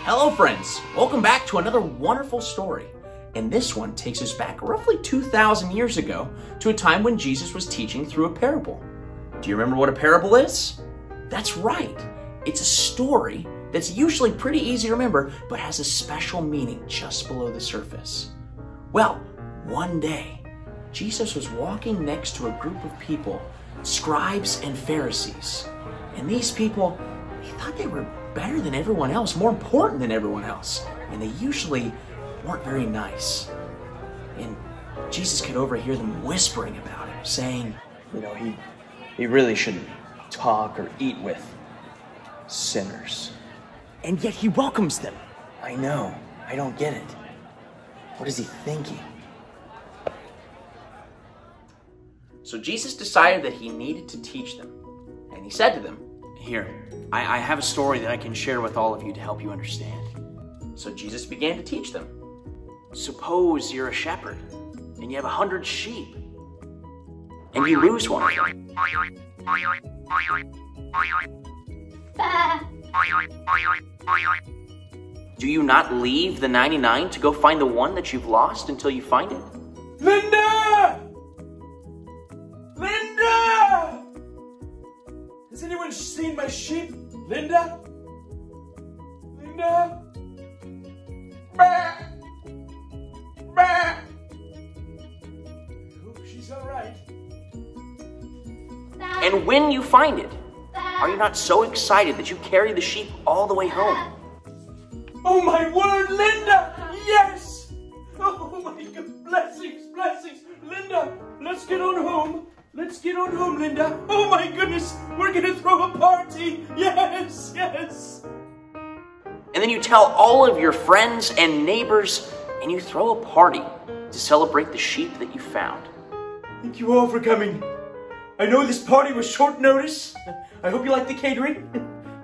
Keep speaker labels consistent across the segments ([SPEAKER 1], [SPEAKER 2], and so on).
[SPEAKER 1] Hello friends, welcome back to another wonderful story. And this one takes us back roughly 2,000 years ago to a time when Jesus was teaching through a parable. Do you remember what a parable is? That's right, it's a story that's usually pretty easy to remember, but has a special meaning just below the surface. Well, one day, Jesus was walking next to a group of people, scribes and Pharisees. And these people, they thought they were better than everyone else, more important than everyone else. And they usually weren't very nice. And Jesus could overhear them whispering about him, saying,
[SPEAKER 2] he really shouldn't talk or eat with sinners.
[SPEAKER 1] and yet he welcomes them.
[SPEAKER 2] I know. I don't get it. What is he thinking?
[SPEAKER 1] So Jesus decided that he needed to teach them. And he said to them,
[SPEAKER 3] Here, I have a story that I can share with all of you to help you understand.
[SPEAKER 1] So Jesus began to teach them.
[SPEAKER 3] Suppose you're a shepherd and you have 100 sheep and you lose one of them. Do you not leave the 99 to go find the one that you've lost until you find it?
[SPEAKER 4] Linda! Linda! Has anyone seen my sheep? Linda? Linda? Bah! Bah! I hope she's all right.
[SPEAKER 3] And when you find it, are you not so excited that you carry the sheep all the way home?
[SPEAKER 4] Oh my word, Linda! Yes! Oh my God, blessings, blessings! Linda, let's get on home. Let's get on home, Linda. Oh my goodness, we're gonna throw a party. Yes, yes.
[SPEAKER 3] And then you tell all of your friends and neighbors and you throw a party to celebrate the sheep that you found.
[SPEAKER 4] Thank you all for coming. I know this party was short notice. I hope you like the catering.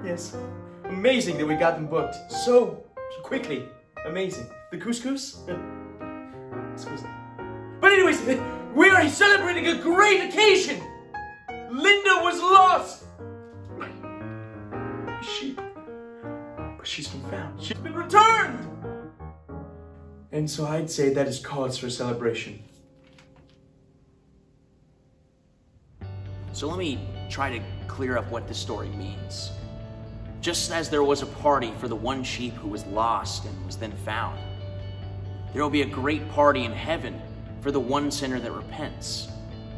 [SPEAKER 4] Yes, amazing that we got them booked so quickly. Amazing. The couscous? But anyways, we are celebrating a great occasion. Linda was lost. My sheep. But she's been found. She's been returned. And so I'd say that is cause for celebration.
[SPEAKER 3] So let me try to clear up what this story means. Just as there was a party for the one sheep who was lost and was then found, there will be a great party in heaven for the one sinner that repents,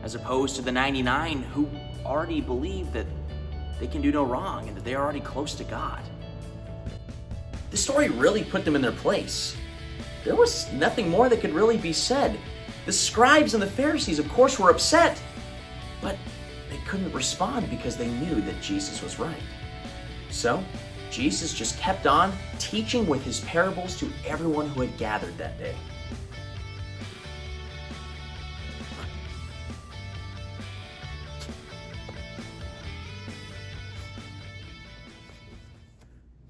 [SPEAKER 3] as opposed to the 99 who already believe that they can do no wrong and that they are already close to God.
[SPEAKER 1] The story really put them in their place. There was nothing more that could really be said. The scribes and the Pharisees, of course, were upset, but they couldn't respond because they knew that Jesus was right. So, Jesus just kept on teaching with his parables to everyone who had gathered that day.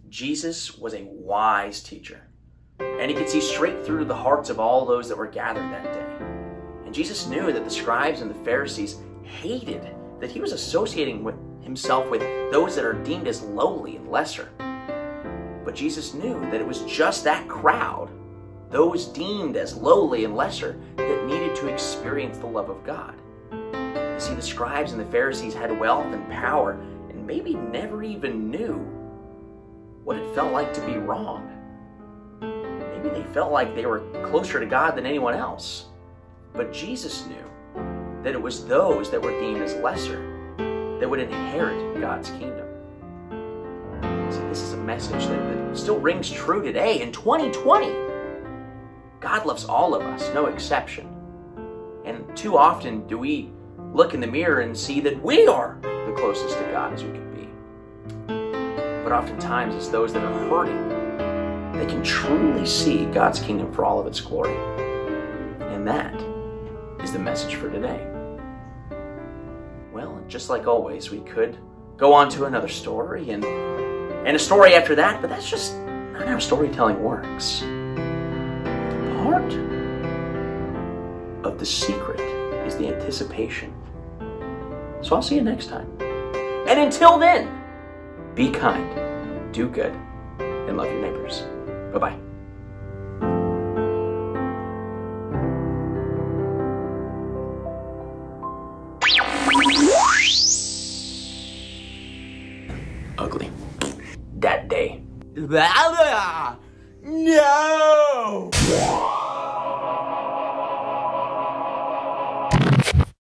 [SPEAKER 1] Jesus was a wise teacher, and he could see straight through the hearts of all those that were gathered that day. And Jesus knew that the scribes and the Pharisees hated that he was associating with himself with those that are deemed as lowly and lesser. But Jesus knew that it was just that crowd, those deemed as lowly and lesser, that needed to experience the love of God. You see, the scribes and the Pharisees had wealth and power, and maybe never even knew what it felt like to be wrong. Maybe they felt like they were closer to God than anyone else. But Jesus knew that it was those that were deemed as lesser that would inherit God's kingdom. See, this is a message that still rings true today in 2020. God loves all of us, no exception. And too often do we look in the mirror and see that we are the closest to God as we can be. But oftentimes it's those that are hurting that can truly see God's kingdom for all of its glory. And that is the message for today. Well, just like always, we could go on to another story and a story after that, but that's just not how storytelling works. Part of the secret is the anticipation. So I'll see you next time. And until then, be kind, do good, and love your neighbors. Bye-bye. Ugly. That day.
[SPEAKER 4] No!